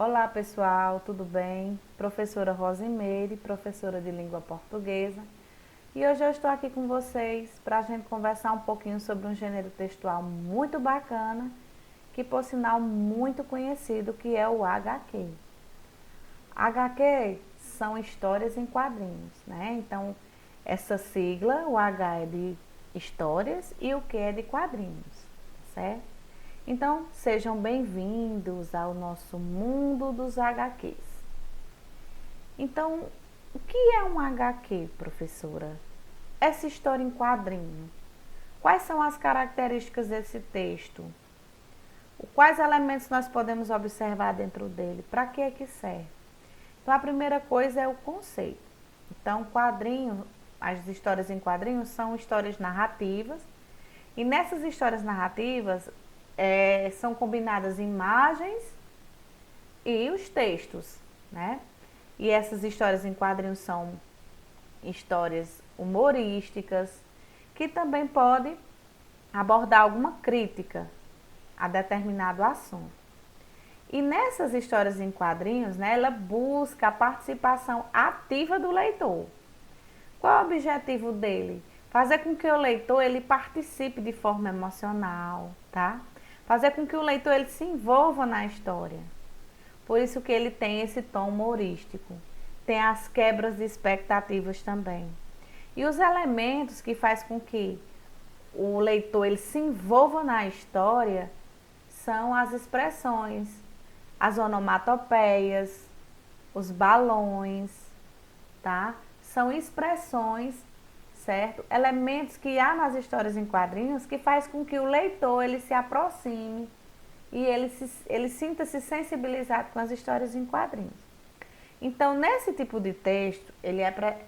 Olá pessoal, tudo bem? Professora Rosimeire, professora de língua portuguesa. E hoje eu estou aqui com vocês para a gente conversar um pouquinho sobre um gênero textual muito bacana, que por sinal muito conhecido, que é o HQ. HQ são histórias em quadrinhos, né? Então, essa sigla, o H é de histórias e o Q é de quadrinhos, certo? Então, sejam bem-vindos ao nosso mundo dos HQs. Então, o que é um HQ, professora? Essa história em quadrinho. Quais são as características desse texto? Quais elementos nós podemos observar dentro dele? Para que é que serve? Então, a primeira coisa é o conceito. Então, quadrinho, as histórias em quadrinhos são histórias narrativas. E nessas histórias narrativas, são combinadas imagens e os textos, né? E essas histórias em quadrinhos são histórias humorísticas, que também podem abordar alguma crítica a determinado assunto. E nessas histórias em quadrinhos, né, ela busca a participação ativa do leitor. Qual é o objetivo dele? Fazer com que o leitor ele participe de forma emocional, tá? Fazer com que o leitor ele se envolva na história. Por isso que ele tem esse tom humorístico. Tem as quebras de expectativas também. E os elementos que faz com que o leitor ele se envolva na história são as expressões, as onomatopeias, os balões, tá? São expressões, certo? Elementos que há nas histórias em quadrinhos que faz com que o leitor ele se aproxime e ele sinta-se sensibilizado com as histórias em quadrinhos. Então, nesse tipo de texto, ele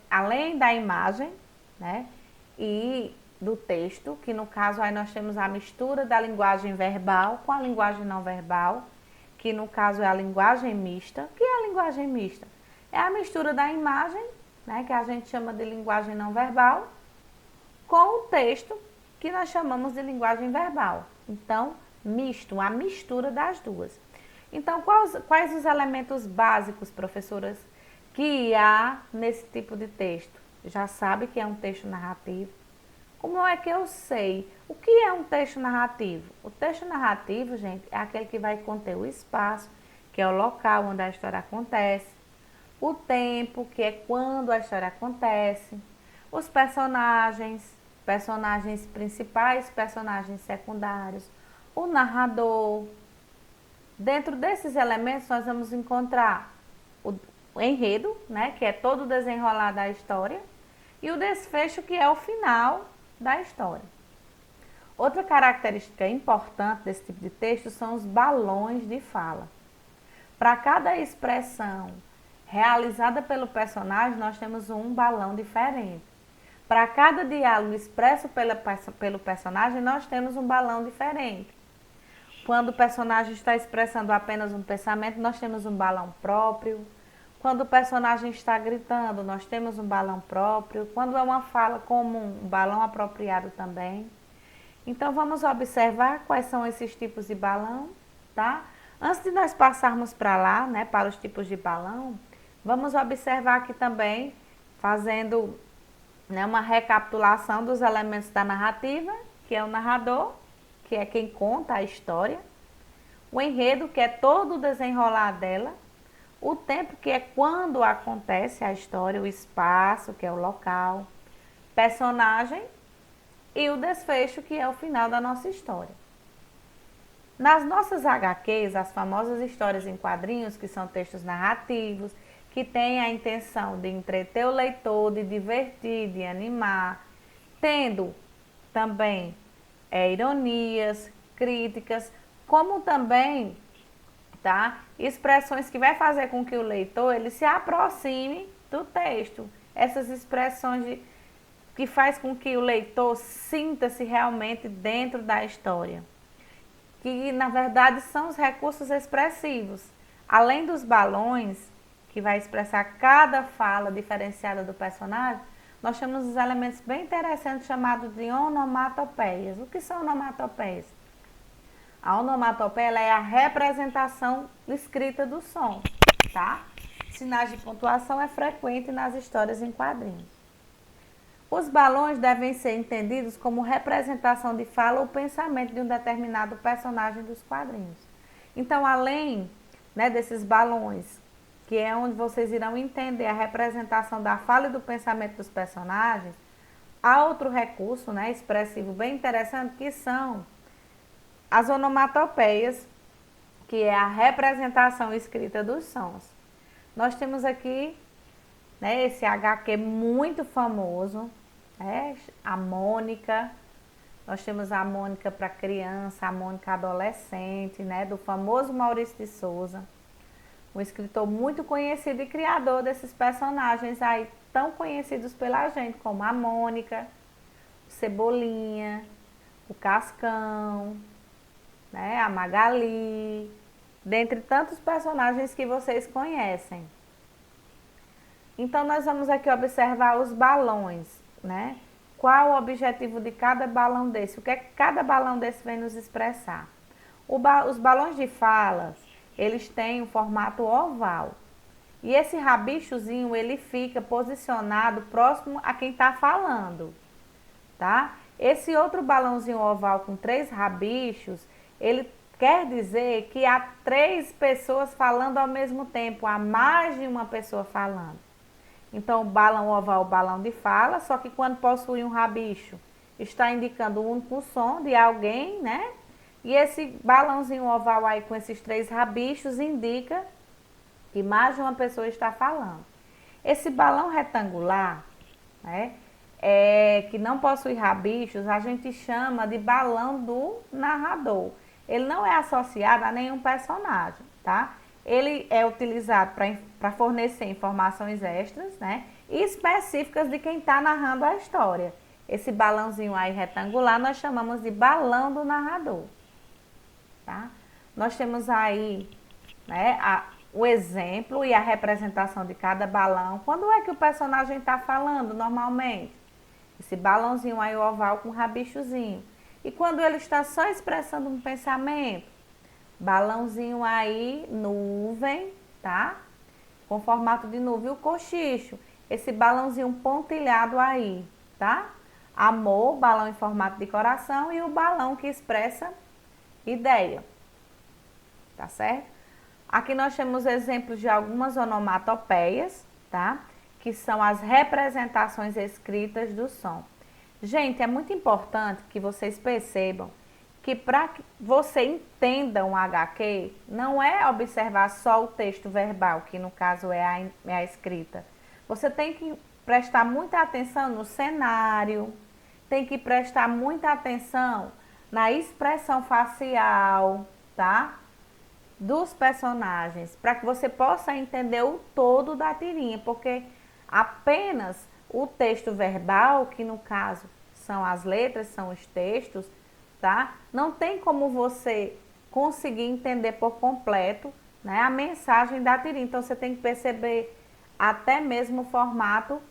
além da imagem, né, e do texto, que no caso aí nós temos a mistura da linguagem verbal com a linguagem não verbal, que no caso é a linguagem mista. O que é a linguagem mista? É a mistura da imagem, né, que a gente chama de linguagem não verbal, com o texto, que nós chamamos de linguagem verbal. Então, misto, a mistura das duas. Então, quais os elementos básicos, professoras, que há nesse tipo de texto? Já sabe que é um texto narrativo. Como é que eu sei? O que é um texto narrativo? O texto narrativo, gente, é aquele que vai conter o espaço, que é o local onde a história acontece, o tempo, que é quando a história acontece, os personagens, personagens principais, personagens secundários, o narrador. Dentro desses elementos nós vamos encontrar o enredo, né, que é todo o desenrolar da história, e o desfecho, que é o final da história. Outra característica importante desse tipo de texto são os balões de fala. Para cada expressão realizada pelo personagem, nós temos um balão diferente. Para cada diálogo expresso pelo personagem, nós temos um balão diferente. Quando o personagem está expressando apenas um pensamento, nós temos um balão próprio. Quando o personagem está gritando, nós temos um balão próprio. Quando é uma fala comum, um balão apropriado também. Então, vamos observar quais são esses tipos de balão, tá? Antes de nós passarmos para lá, né, para os tipos de balão, vamos observar aqui também, fazendo, né, uma recapitulação dos elementos da narrativa, que é o narrador, que é quem conta a história, o enredo, que é todo o desenrolar dela, o tempo, que é quando acontece a história, o espaço, que é o local, personagem, e o desfecho, que é o final da nossa história. Nas nossas HQs, as famosas histórias em quadrinhos, que são textos narrativos, que têm a intenção de entreter o leitor, de divertir, de animar, tendo também ironias, críticas, como também, tá, expressões que vai fazer com que o leitor ele se aproxime do texto. Essas expressões que faz com que o leitor sinta-se realmente dentro da história. Que, na verdade, são os recursos expressivos. Além dos balões, que vai expressar cada fala diferenciada do personagem, nós temos os elementos bem interessantes chamados de onomatopeias. O que são onomatopeias? A onomatopeia ela é a representação escrita do som, tá? Sinais de pontuação é frequente nas histórias em quadrinhos. Os balões devem ser entendidos como representação de fala ou pensamento de um determinado personagem dos quadrinhos. Então, além, né, desses balões, que é onde vocês irão entender a representação da fala e do pensamento dos personagens, há outro recurso, né, expressivo bem interessante, que são as onomatopeias, que é a representação escrita dos sons. Nós temos aqui, né, esse HQ muito famoso, a Mônica. Nós temos a Mônica para criança, a Mônica adolescente, né, do famoso Maurício de Souza, um escritor muito conhecido e criador desses personagens aí tão conhecidos pela gente, como a Mônica, o Cebolinha, o Cascão, né, a Magali, dentre tantos personagens que vocês conhecem. Então, nós vamos aqui observar os balões, né? Qual o objetivo de cada balão desse? O que é que cada balão desse vem nos expressar? Os balões de falas, eles têm um formato oval. E esse rabichozinho, ele fica posicionado próximo a quem está falando, tá? Esse outro balãozinho oval com 3 rabichos, ele quer dizer que há 3 pessoas falando ao mesmo tempo, há mais de uma pessoa falando. Então, o balão oval é o balão de fala, só que quando possui um rabicho, está indicando o único som de alguém, né? E esse balãozinho oval aí com esses 3 rabichos indica que mais de uma pessoa está falando. Esse balão retangular, né, que não possui rabichos, a gente chama de balão do narrador. Ele não é associado a nenhum personagem, tá? Ele é utilizado para fornecer informações extras, né, específicas de quem está narrando a história. Esse balãozinho aí retangular nós chamamos de balão do narrador, tá? Nós temos aí, né, o exemplo e a representação de cada balão. Quando é que o personagem está falando normalmente? Esse balãozinho aí oval com rabichozinho. E quando ele está só expressando um pensamento? Balãozinho aí, nuvem, tá? Com formato de nuvem. O cochicho, esse balãozinho pontilhado aí, tá? Amor, balão em formato de coração, e o balão que expressa ideia, tá certo? Aqui nós temos exemplos de algumas onomatopeias, tá? Que são as representações escritas do som. Gente, é muito importante que vocês percebam que para que você entenda um HQ, não é observar só o texto verbal, que no caso é a escrita. Você tem que prestar muita atenção no cenário, tem que prestar muita atenção na expressão facial, tá? Dos personagens, para que você possa entender o todo da tirinha, porque apenas o texto verbal, que no caso são as letras, são os textos, tá? Não tem como você conseguir entender por completo, né, a mensagem da tirinha. Então você tem que perceber até mesmo o formato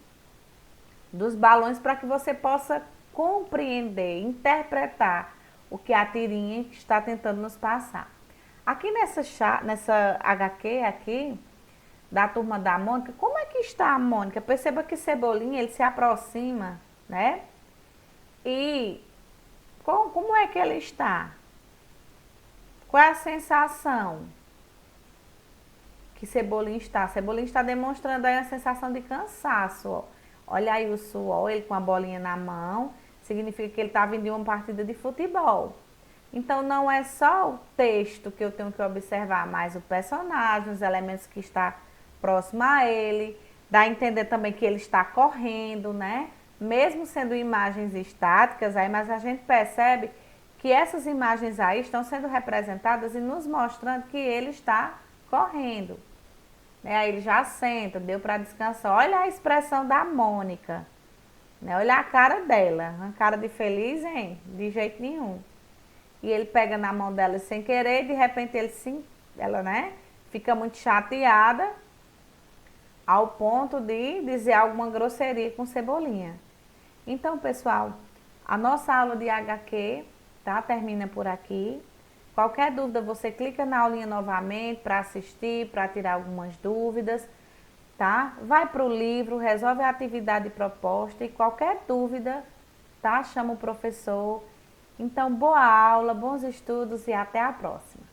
dos balões para que você possa compreender, interpretar o que a tirinha está tentando nos passar. Aqui nessa HQ aqui, da turma da Mônica, como é que está a Mônica? Perceba que Cebolinha, ele se aproxima, né? E como é que ele está? Qual é a sensação que Cebolinha está? Cebolinha está demonstrando aí a sensação de cansaço, ó. Olha aí o suor, ele com a bolinha na mão, significa que ele está vindo de uma partida de futebol. Então, não é só o texto que eu tenho que observar, mas o personagem, os elementos que está próximo a ele. Dá a entender também que ele está correndo, né? Mesmo sendo imagens estáticas, aí, mas a gente percebe que essas imagens aí estão sendo representadas e nos mostrando que ele está correndo. Aí ele já senta, deu para descansar. Olha a expressão da Mônica, né? Olha a cara dela, uma cara de feliz, hein? De jeito nenhum. E ele pega na mão dela sem querer, e de repente ela, né, fica muito chateada, ao ponto de dizer alguma grosseria com Cebolinha. Então, pessoal, a nossa aula de HQ, tá, termina por aqui. Qualquer dúvida, você clica na aulinha novamente para assistir, para tirar algumas dúvidas, tá? Vai para o livro, resolve a atividade proposta e qualquer dúvida, tá? Chama o professor. Então, boa aula, bons estudos e até a próxima.